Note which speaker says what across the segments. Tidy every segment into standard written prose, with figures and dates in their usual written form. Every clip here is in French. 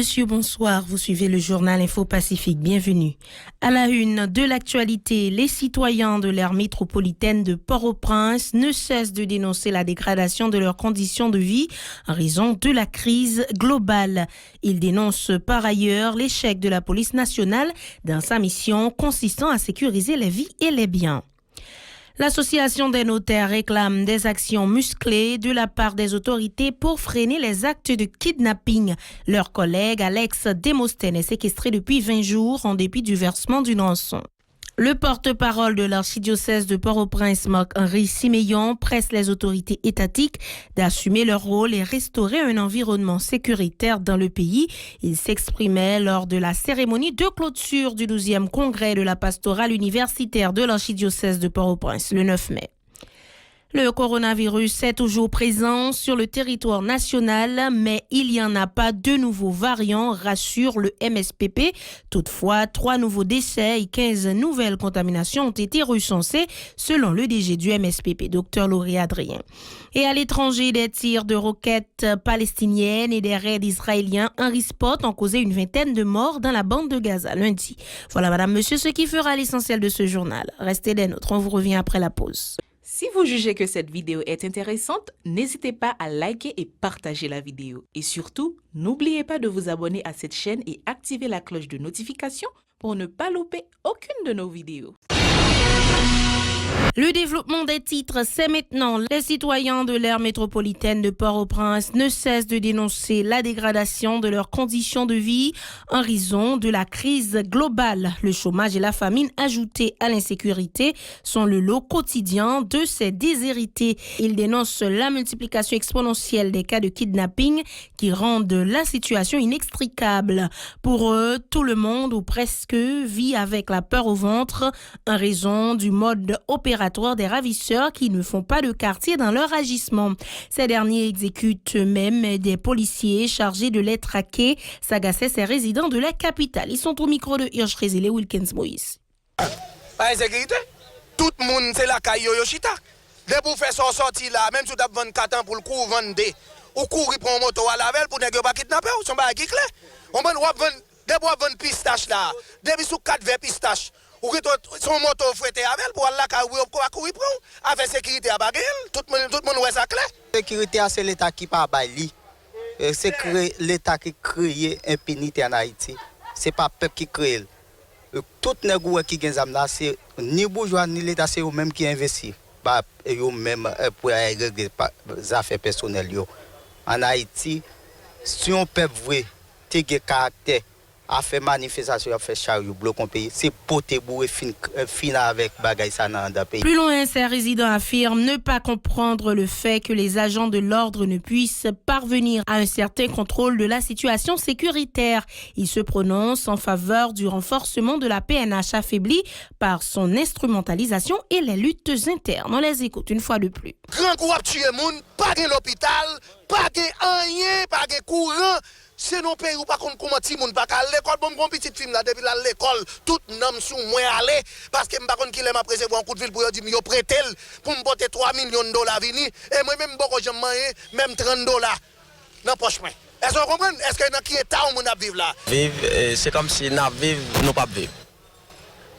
Speaker 1: monsieur, bonsoir. Vous suivez le journal Info Pacifique. Bienvenue. À la une de l'actualité, les citoyens de l'aire métropolitaine de Port-au-Prince ne cessent de dénoncer la dégradation de leurs conditions de vie en raison de la crise globale. Ils dénoncent par ailleurs l'échec de la police nationale dans sa mission consistant à sécuriser les vies et les biens. L'association des notaires réclame des actions musclées de la part des autorités pour freiner les actes de kidnapping. Leur collègue Alex Demosthène est séquestré depuis 20 jours en dépit du versement d'une rançon. Le porte-parole de l'archidiocèse de Port-au-Prince, Marc-Henri Siméon, presse les autorités étatiques d'assumer leur rôle et restaurer un environnement sécuritaire dans le pays. Il s'exprimait lors de la cérémonie de clôture du 12e congrès de la pastorale universitaire de l'archidiocèse de Port-au-Prince le 9 mai. Le coronavirus est toujours présent sur le territoire national, mais il n'y en a pas de nouveaux variants, rassure le MSPP. Toutefois, 3 nouveaux décès et 15 nouvelles contaminations ont été recensées, selon le DG du MSPP, Dr Laurie Adrien. Et à l'étranger, des tirs de roquettes palestiniennes et des raids israéliens en rispot ont causé une vingtaine de morts dans la bande de Gaza lundi. Voilà, madame, monsieur, ce qui fera l'essentiel de ce journal. Restez des nôtres, on vous revient après la pause.
Speaker 2: Si vous jugez que cette vidéo est intéressante, n'hésitez pas à liker et partager la vidéo. Et surtout, n'oubliez pas de vous abonner à cette chaîne et activer la cloche de notification pour ne pas louper aucune de nos vidéos.
Speaker 1: Le développement des titres, c'est maintenant. Les citoyens de l'aire métropolitaine de Port-au-Prince ne cessent de dénoncer la dégradation de leurs conditions de vie en raison de la crise globale. Le chômage et la famine ajoutés à l'insécurité sont le lot quotidien de ces déshérités. Ils dénoncent la multiplication exponentielle des cas de kidnapping qui rendent la situation inextricable. Pour eux, tout le monde ou presque vit avec la peur au ventre en raison du mode opératoire des ravisseurs qui ne font pas de quartier dans leur agissement. Ces derniers exécutent même des policiers chargés de les traquer, s'agaçaient ces résidents de la capitale. Ils sont au micro de Hirsch Rézélé Wilkins Moïse.
Speaker 3: Pas insécurité. Tout le monde c'est la caille Yoshita. Dès pour faire son sortie là, même si tu as 24 ans pour le coup vendre ou courir pour un moto à la veille pour ne pas kidnapper ou son bail qui clé. On va vendre dès pour vendre pistache là, depuis sous 4 verres pistache. Ou que son moto fouetté avec pour aller courir pour avec sécurité à baguette, tout le monde ouais ça clair.
Speaker 4: Sécurité c'est l'état qui pas baili. C'est l'état qui crée impunité en Haïti. C'est pas peuple qui crée. Tout nègre qui gagne là c'est ni bourgeois ni l'état c'est eux même qui investit. Bah eux même pour régler les affaires personnelles yo. En Haïti, si on peuple vrai, t'es caractère a fait manifestation, a fait chariot, bloquer pays. C'est poté bourré fin avec bagay ça dans le pays.
Speaker 1: Plus loin, ces résidents affirment ne pas comprendre le fait que les agents de l'ordre ne puissent parvenir à un certain contrôle de la situation sécuritaire. Ils se prononcent en faveur du renforcement de la PNH affaiblie par son instrumentalisation et les luttes internes. On les écoute une fois de plus.
Speaker 3: Grand coup a tué moun, pas de l'hôpital, pas de rien, pas de courant. C'est non pays ou pas contre comment ti moun pas à l'école bon petite fille là depuis l'école tout nom sous moi aller parce que m'pa konn qui l'aime après un coup de fil pour dire yo prêter pour me porter 3 millions de dollars vini et moi même beaucoup j'aime même 30 dollars dans poche moi. Est-ce que vous comprenez? Est-ce que dans qui état on a vivre là?
Speaker 5: Vivre c'est comme si n'a vivre nous pas vivre.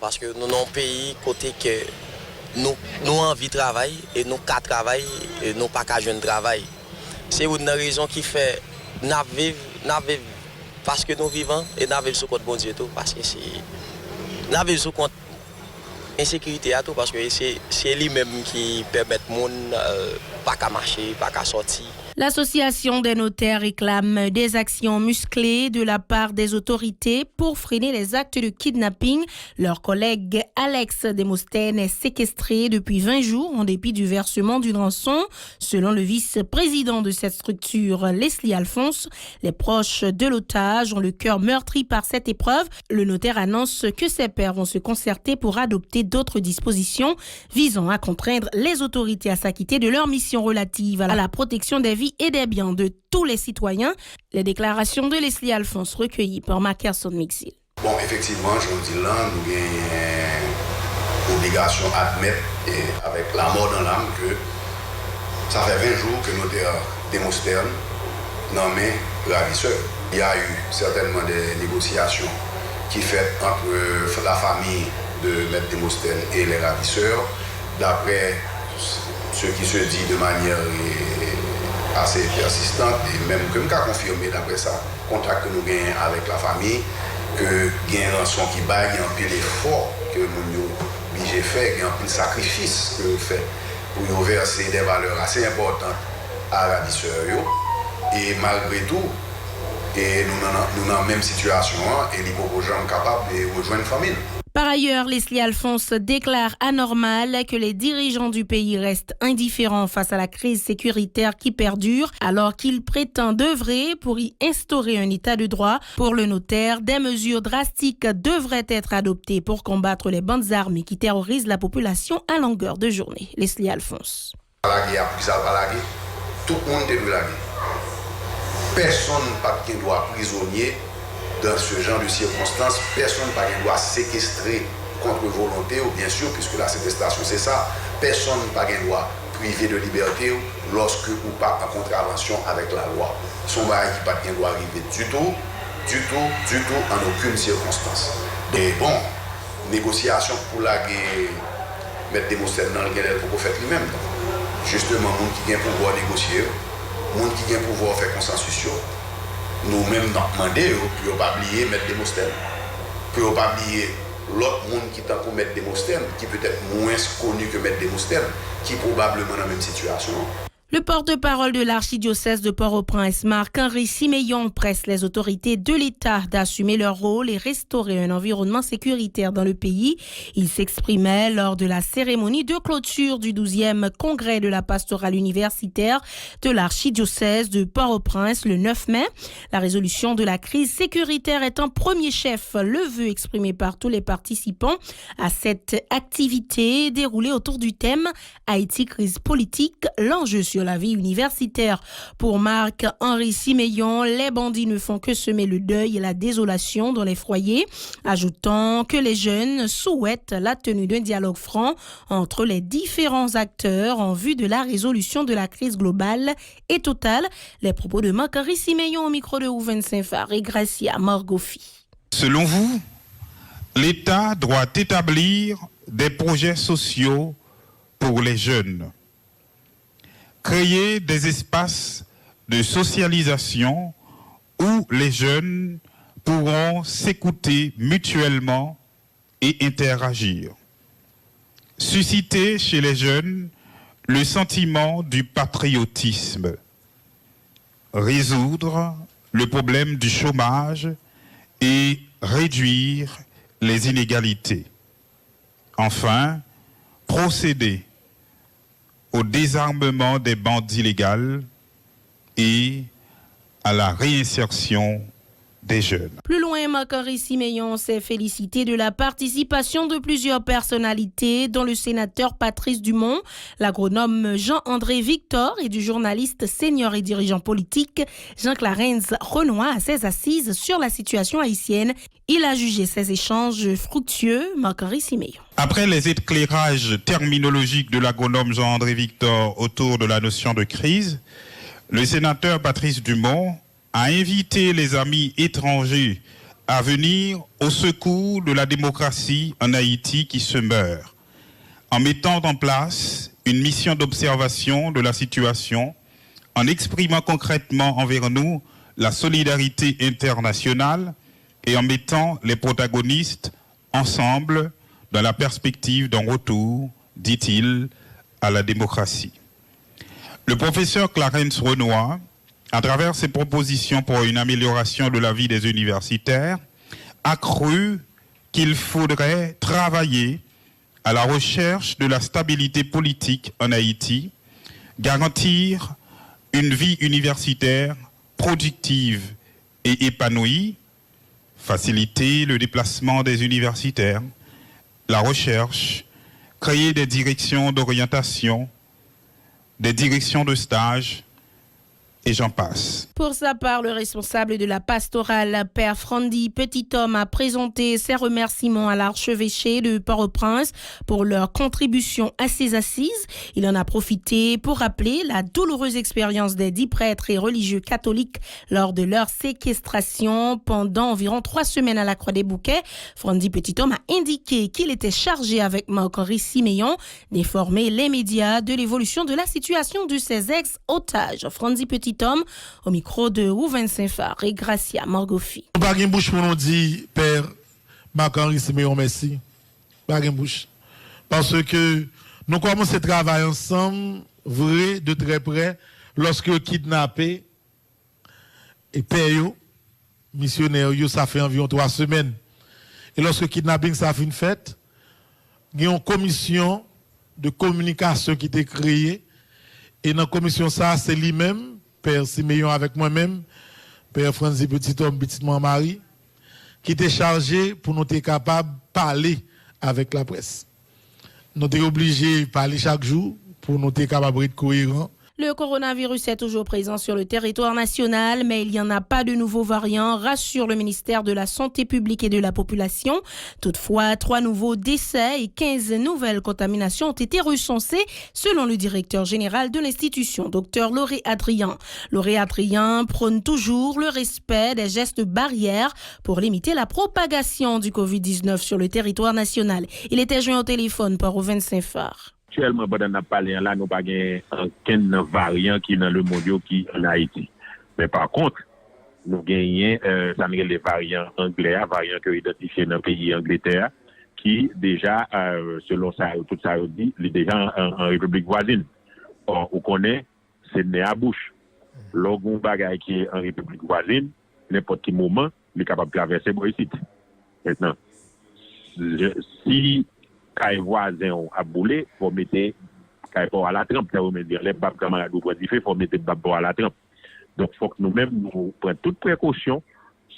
Speaker 5: Parce que nous non pays côté que nous envie travail et nous qu'à travail et nous pas qu'à jeune travail. C'est une raison qui fait n'a vivre parce que nous vivons et nous vivons sous compte bon Dieu tout parce que c'est nous vivons sous compte insécurité à tout parce que c'est lui-même qui permet monde pas qu'à marcher, pas qu'à sortir.
Speaker 1: L'association des notaires réclame des actions musclées de la part des autorités pour freiner les actes de kidnapping. Leur collègue Alex Demosthène est séquestré depuis 20 jours en dépit du versement d'une rançon. Selon le vice-président de cette structure, Leslie Alphonse, les proches de l'otage ont le cœur meurtri par cette épreuve. Le notaire annonce que ses pairs vont se concerter pour adopter d'autres dispositions visant à contraindre les autorités à s'acquitter de leur mission relative à la protection des vies et des biens de tous les citoyens. Les déclarations de Leslie Alphonse recueillies par Mackerson Mixil.
Speaker 6: Bon, effectivement, je vous dis là, nous avons l'obligation d'admettre avec la mort dans l'âme que ça fait 20 jours que nous avons Demosthène nommé ravisseur. Il y a eu certainement des négociations qui faites entre la famille de Maître Démosthène et les ravisseurs, d'après ce qui se dit de manière assez persistante, et même comme qu'a confirmé d'après ça, contact que nous gagnons avec la famille, que il y a un rançon qui bat, il y a un peu l'effort que nous obligé fait, il y a un peu le sacrifice que nous fait pour verser des valeurs assez importantes à la ravisseur. Et malgré tout, et nous dans la même situation, et les gens sont capables de rejoindre une famille.
Speaker 1: Par ailleurs, Leslie Alphonse déclare anormal que les dirigeants du pays restent indifférents face à la crise sécuritaire qui perdure, alors qu'il prétend œuvrer pour y instaurer un état de droit. Pour le notaire, des mesures drastiques devraient être adoptées pour combattre les bandes armées qui terrorisent la population à longueur de journée. Leslie Alphonse.
Speaker 6: Tout le monde est de la guerre. Personne n'a de droit prisonnier dans ce genre de circonstances. Personne n'a de droit séquestrer contre volonté, ou bien sûr, puisque la séquestration c'est ça. Personne n'a de droit privé de liberté lorsque ou pas en contravention avec la loi. Son mari qui n'a pas de droit arriver du tout, en aucune circonstance. Et bon, négociation pour la guerre, mettre des mots dans le guerre pour faire lui-même. Justement, les gens qui ont pouvoir négocier, les gens qui ont pouvoir faire consensus, nous-mêmes nous demandons pour ne pas oublier mettre des Démosthène, pour ne pas oublier l'autre monde qui t'a pour mettre Démosthène, qui peut être moins connu que mettre Démosthène, qui est probablement dans la même situation.
Speaker 1: Le porte-parole de l'archidiocèse de Port-au-Prince, Marc-Henri Simeyon, presse les autorités de l'État d'assumer leur rôle et restaurer un environnement sécuritaire dans le pays. Il s'exprimait lors de la cérémonie de clôture du 12e congrès de la pastorale universitaire de l'archidiocèse de Port-au-Prince le 9 mai. La résolution de la crise sécuritaire est en premier chef le vœu exprimé par tous les participants à cette activité déroulée autour du thème Haïti, crise politique, l'enjeu sur la vie universitaire. Pour Marc-Henri Simeyon, les bandits ne font que semer le deuil et la désolation dans les foyers, ajoutant que les jeunes souhaitent la tenue d'un dialogue franc entre les différents acteurs en vue de la résolution de la crise globale et totale. Les propos de Marc-Henri Simeyon au micro de Ouven Saint-Phar et Gracia Morgofi.
Speaker 7: Selon vous, l'État doit établir des projets sociaux pour les jeunes, créer des espaces de socialisation où les jeunes pourront s'écouter mutuellement et interagir. Susciter chez les jeunes le sentiment du patriotisme. Résoudre le problème du chômage et réduire les inégalités. Enfin, procéder au désarmement des bandes illégales et à la réinsertion des jeunes.
Speaker 1: Plus loin, Marc-Henri Simeyon s'est félicité de la participation de plusieurs personnalités, dont le sénateur Patrice Dumont, l'agronome Jean-André Victor et du journaliste senior et dirigeant politique Jean-Clarence Renoir à ses assises sur la situation haïtienne. Il a jugé ces échanges fructueux, Marc-Henri Simeyon.
Speaker 7: Après les éclairages terminologiques de l'agronome Jean-André Victor autour de la notion de crise, le sénateur Patrice Dumont a invité les amis étrangers à venir au secours de la démocratie en Haïti qui se meurt, en mettant en place une mission d'observation de la situation, en exprimant concrètement envers nous la solidarité internationale et en mettant les protagonistes ensemble dans la perspective d'un retour, dit-il, à la démocratie. Le professeur Clarence Renoir, à travers ses propositions pour une amélioration de la vie des universitaires, a cru qu'il faudrait travailler à la recherche de la stabilité politique en Haïti, garantir une vie universitaire productive et épanouie, faciliter le déplacement des universitaires, la recherche, créer des directions d'orientation, des directions de stage, et j'en passe.
Speaker 1: Pour sa part, le responsable de la pastorale, Père Frandy Petithomme, a présenté ses remerciements à l'archevêché de Port-au-Prince pour leur contribution à ces assises. Il en a profité pour rappeler la douloureuse expérience des 10 prêtres et religieux catholiques lors de leur séquestration pendant environ 3 semaines à la Croix-des-Bouquets. Frandy Petithomme a indiqué qu'il était chargé avec Marc-Henri Siméon d'informer les médias de l'évolution de la situation de ses ex-otages. Frandy Petithomme au micro de Rouven Saint-Phar et Gracia Morgofi.
Speaker 8: Pas de bouche pour nous dire, Père Marc-Henri Siméon, merci. Pas de bouche. Parce que nous commençons à travailler ensemble, vrai, de très près, lorsque kidnappé et père, missionnaire, ça fait environ 3 semaines. Et lorsque kidnapping, ça fait une fête, il y a une commission de communication qui était créée. Et dans la commission, ça, c'est lui-même, Père Siméon avec moi-même, Père Franzy Petithomme, Petite Marie, qui était chargé pour nous être capables de parler avec la presse. Nous sommes obligés de parler chaque jour pour nous être capables d'être cohérents.
Speaker 1: Le coronavirus est toujours présent sur le territoire national, mais il n'y en a pas de nouveaux variants, rassure le ministère de la Santé publique et de la Population. Toutefois, 3 nouveaux décès et 15 nouvelles contaminations ont été recensées, selon le directeur général de l'institution, Dr Lauré Adrien. Lauré Adrien prône toujours le respect des gestes barrières pour limiter la propagation du Covid-19 sur le territoire national. Il était joint au téléphone par Rouven Saint-Phar.
Speaker 9: Actuellement, pendant que nous parlons là, nous n'avons pas aucun variant qui est dans le monde qui en Haïti. Mais par contre, nous gagnons les variants anglais, variants qui sont identifiés dans le pays Angleterre, qui déjà, selon ça, tout ça dit, est déjà en République voisine. Or, on connaît, c'est né à bouche. Lorsqu'on bagaille qui est en République voisine, n'importe quel moment, il est capable de traverser pour ici. Maintenant, si quand voisin a boulé, il faut mettre quand à la trempe, ça veut dire les babes camarades ou il faut mettre babes à la trempe. Donc il faut que nous-mêmes nous prenions toutes précautions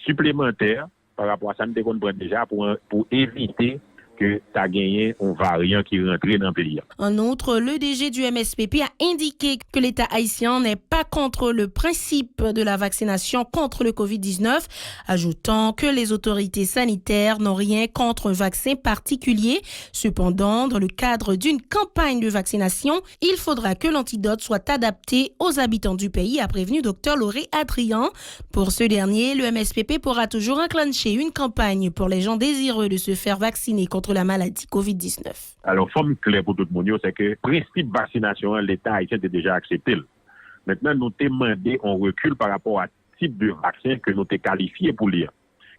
Speaker 9: supplémentaires par rapport à ça, nous devons prendre déjà pour éviter que tu as gagné un variant qui rentre dans le pays.
Speaker 1: En outre, le DG du MSPP a indiqué que l'État haïtien n'est pas contre le principe de la vaccination contre le Covid-19, ajoutant que les autorités sanitaires n'ont rien contre un vaccin particulier. Cependant, dans le cadre d'une campagne de vaccination, il faudra que l'antidote soit adapté aux habitants du pays, a prévenu Dr Lauré Adrien. Pour ce dernier, le MSPP pourra toujours enclencher une campagne pour les gens désireux de se faire vacciner contre la maladie Covid-19.
Speaker 9: Alors, forme claire pour tout le monde, c'est que le principe de vaccination, l'État haïtien a déjà accepté. Maintenant, nous demandons un recul par rapport à type de vaccin que nous avons qualifié pour lire.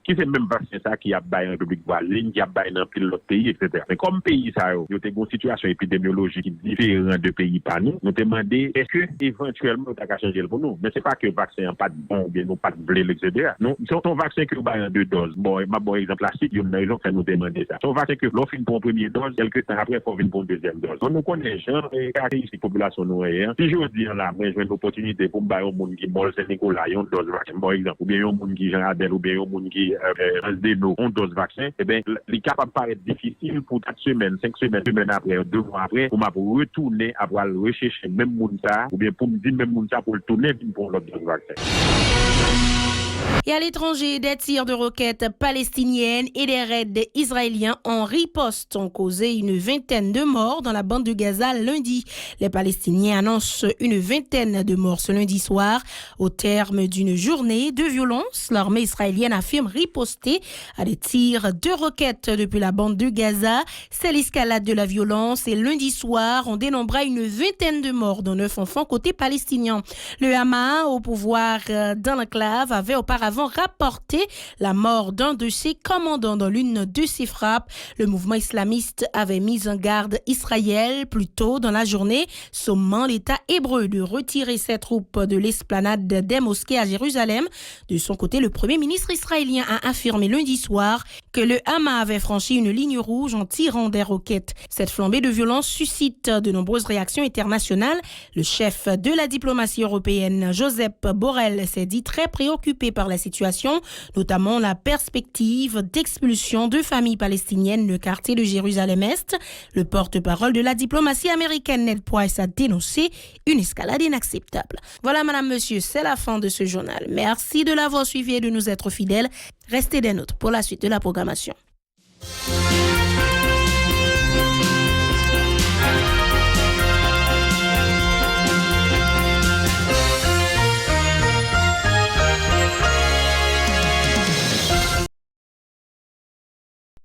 Speaker 9: Qui c'est le même vaccin ça qui a baillé en République voisine, qui a baillé dans pile l'autre pays, etc. Mais comme pays ça, il y a une situation épidémiologique différente de pays par nous, nous demandons est-ce que éventuellement on a changé pour nous. Mais c'est pas que le vaccin n'a pas de bon, bien nous pas de blé, etc. Non, c'est ton vaccin que vous baillez en 2 doses. Bon, bon exemple classique, il y a une raison que nous demander ça. Son vaccin que l'on finit pour une première dose, quelques temps après, il faut venir pour une deuxième dose. Donc nous connaissons les gens et caractéristiques population nous hier. Si je dis là, moi j'ai une opportunité pour bailler au monde qui mol Saint-Nicolas, une dose vaccin, par exemple, ou bien un monde qui Jean Adel, ou bien un monde qui on dose vaccin, eh bien, il est capable de paraître difficile pour 4 semaines, 5 semaines, 2 semaines après, 2 mois après, pour retourner, avoir rechercher même monde ça, ou bien pour me dire même monde ça pour le tourner pour l'autre dose vaccin.
Speaker 1: Et à l'étranger, des tirs de roquettes palestiniennes et des raids israéliens en riposte ont causé une vingtaine de morts dans la bande de Gaza lundi. Les Palestiniens annoncent une vingtaine de morts ce lundi soir. Au terme d'une journée de violence, l'armée israélienne affirme riposter à des tirs de roquettes depuis la bande de Gaza. C'est l'escalade de la violence et lundi soir, on dénombra une vingtaine de morts, dont 9 enfants côté palestinien. Le Hamas, au pouvoir dans l'enclave, avait auparavant rapporté la mort d'un de ses commandants dans l'une de ses frappes. Le mouvement islamiste avait mis en garde Israël plus tôt dans la journée, sommant l'État hébreu de retirer ses troupes de l'esplanade des mosquées à Jérusalem. De son côté, le premier ministre israélien a affirmé lundi soir que le Hamas avait franchi une ligne rouge en tirant des roquettes. Cette flambée de violence suscite de nombreuses réactions internationales. Le chef de la diplomatie européenne, Josep Borrell, s'est dit très préoccupé par la situation, notamment la perspective d'expulsion de familles palestiniennes du quartier de Jérusalem-Est. Le porte-parole de la diplomatie américaine, Ned Price, a dénoncé une escalade inacceptable. Voilà, madame, monsieur, c'est la fin de ce journal. Merci de l'avoir suivi et de nous être fidèles. Restez des nôtres pour la suite de la programmation.